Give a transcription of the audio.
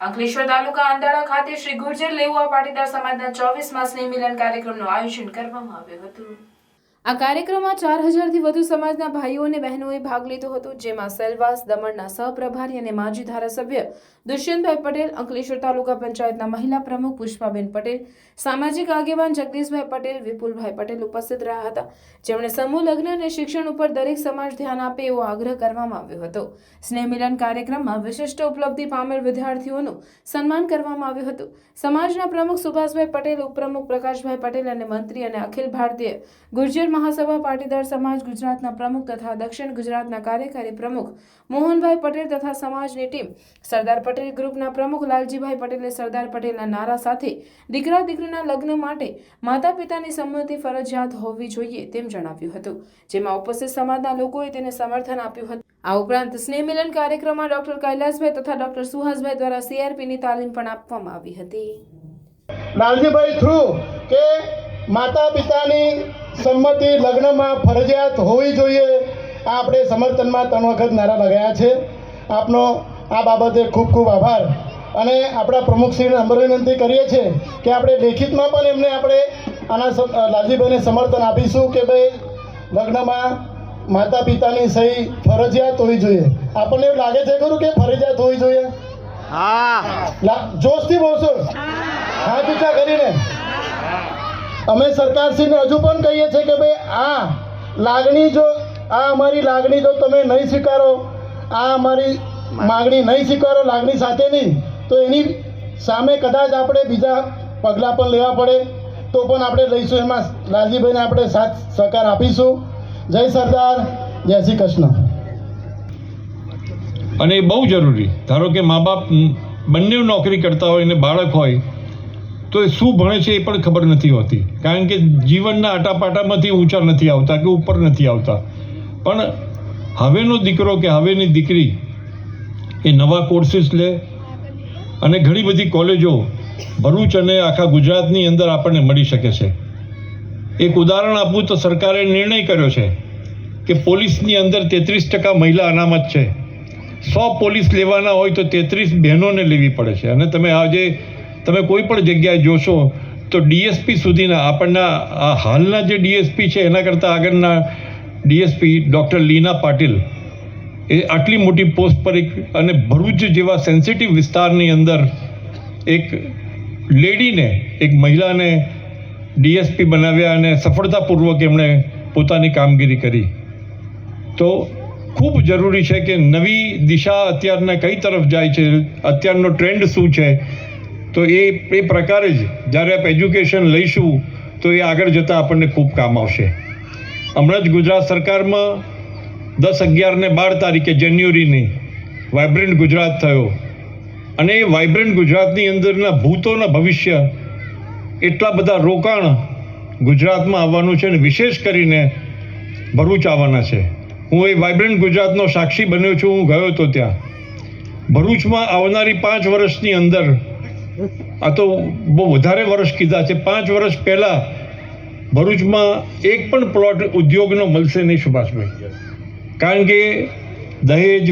અંકલેશ્વર તાલુકા અંદાળા ખાતે શ્રી ગુર્જર લેઉવા પાટીદાર સમાજના 24મા સ્નેહ મિલન કાર્યક્રમનું આયોજન કરવામાં આવ્યું હતું। આ કાર્યક્રમમાં 4000થી વધુ સમાજના ભાઈઓ અને બહેનોએ ભાગ લીધો હતો, જેમાં સેલવાસ દમણના સહપ્રભારી અને માજી ધારાસભ્ય દુષ્યંતભાઈ પટેલ, અંકલેશ્વર તાલુકા પંચાયતના મહિલા પ્રમુખ પુષ્પાબેન પટેલ, સામાજિક આગેવાન જગદીશભાઈ પટેલ, વિપુલભાઈ પટેલ ઉપસ્થિત રહ્યા હતા, જેમણે સમૂહ લગ્ન અને શિક્ષણ ઉપર દરેક સમાજ ધ્યાન આપે એવો આગ્રહ કરવામાં આવ્યો હતો। સ્નેહ મિલન કાર્યક્રમમાં વિશિષ્ટ ઉપલબ્ધિ પામેલ વિદ્યાર્થીઓનું સન્માન કરવામાં આવ્યું હતું। સમાજના પ્રમુખ સુભાષભાઈ પટેલ, ઉપપ્રમુખ પ્રકાશભાઈ પટેલ અને મંત્રી અને અખિલ ભારતીય ગુર્જર મહાસભા પાટીદાર સમાજ ગુજરાતના પ્રમુખ તથા દક્ષિણ ગુજરાતના કાર્યકારી પ્રમુખ મોહનભાઈ પટેલ તથા સમાજની ટીમ સરદાર પટેલ ગ્રુપના પ્રમુખ લાલજીભાઈ પટેલે સરદાર પટેલના નારા સાથે દીકરા દીકરીના લગ્ન માટે માતા પિતાની સંમતિ ફરજિયાત હોવી જોઈએ તેમ જણાવ્યું હતું, જેમાં ઉપસ્થિત સમાજના લોકોએ તેને સમર્થન આપ્યું હતું। આ ઉપરાંત સ્નેહ મિલન કાર્યક્રમમાં ડોક્ટર કૈલાસભાઈ તથા ડોક્ટર સુહાસભાઈ દ્વારા CRPની તાલીમ પણ આપવામાં આવી હતી। લાલજીભાઈ થ્રુ કે માતા પિતાની સંમતિ લગ્નમાં ફરજિયાત હોવી જોઈએ, આ આપણે સમર્થનમાં 3 વખત નારા લગાવ્યા છે। આપનો આ બાબતે ખૂબ ખૂબ આભાર અને આપણા પ્રમુખશ્રીને નમ્ર વિનંતી કરીએ છીએ કે આપણે લેખિતમાં પણ એમને આપણે આના લાલજીભાઈને સમર્થન આપીશું કે ભાઈ લગ્નમાં માતા પિતાની સહી ફરજિયાત હોવી જોઈએ। આપણને એવું લાગે છે ખરું કે ફરજિયાત હોવી જોઈએ? હા, જોશથી બોલશો, હાથ ઊંચા કરીને। અમે સરકારશ્રીને હજુ પણ કહીએ છીએ કે ભાઈ આ લાગણી જો અમારી લાગણી જો તમે નહીં સ્વીકારો, આ અમારી માગણી નહીં સ્વીકારો લાગણી સાથેની, તો એની સામે કદાચ આપણે બીજા પગલાં પણ લેવા પડે તો પણ આપણે લઈશું। એમાં લાલજીભાઈને આપણે સાથ સહકાર આપીશું। જય સરદાર, જય શ્રી કૃષ્ણ। અને એ બહુ જરૂરી, ધારો કે મા બાપ બંને નોકરી કરતા હોય અને બાળક હોય તો એ શું ભણે છે એ પણ ખબર નથી હોતી, કારણ કે જીવનના આટાપાટામાંથી ઊંચા નથી આવતા કે ઉપર નથી આવતા। પણ હવેનો દીકરો કે હવેની દીકરી એ નવા કોર્સિસ લે અને ઘણી બધી કોલેજો ભરૂચ અને આખા ગુજરાતની અંદર આપણને મળી શકે છે। એક ઉદાહરણ આપું તો સરકારે નિર્ણય કર્યો છે કે પોલીસની અંદર 33% મહિલા અનામત છે। 100 પોલીસ લેવાના હોય તો 33 બહેનોને લેવી પડે છે। અને તમે કોઈ પણ જગ્યાએ જોશો તો DSP સુધીના આપણના આ હાલના જે DSP છે એના કરતાં આગળના DSP ડૉક્ટર લીના પાટીલ એ આટલી મોટી પોસ્ટ પર અને ભરૂચ જેવા સેન્સિટિવ વિસ્તારની અંદર એક લેડીને, એક મહિલાને DSP બનાવ્યા અને સફળતાપૂર્વક એમણે પોતાની કામગીરી કરી। તો ખૂબ જરૂરી છે કે નવી દિશા અત્યારના કઈ તરફ જાય છે, અત્યારનો ટ્રેન્ડ શું છે, તો એ પ્રકારે જ જ્યારે આપ એજ્યુકેશન લઈશું તો એ આગળ જતાં આપણને ખૂબ કામ આવશે। હમણાં જ ગુજરાત સરકારમાં 10, 11 ને 12 તારીખે જાન્યુઆરીની વાઇબ્રન્ટ ગુજરાત થયો અને એ વાઇબ્રન્ટ ગુજરાતની અંદરના ભૂતોના ભવિષ્ય એટલા બધા રોકાણ ગુજરાતમાં આવવાનું છે અને વિશેષ કરીને ભરૂચ આવવાના છે। હું એ વાઇબ્રન્ટ ગુજરાતનો સાક્ષી બન્યો છું। હું ગયો હતો ત્યાં ભરૂચમાં આવનારી 5 વર્ષની અંદર, આ તો બહુ વધારે વર્ષ કીધા છે, 5 વર્ષ પહેલાં ભરૂચમાં એક પણ પ્લોટ ઉદ્યોગનો મળશે નહીં સુભાષભાઈ, કારણ કે દહેજ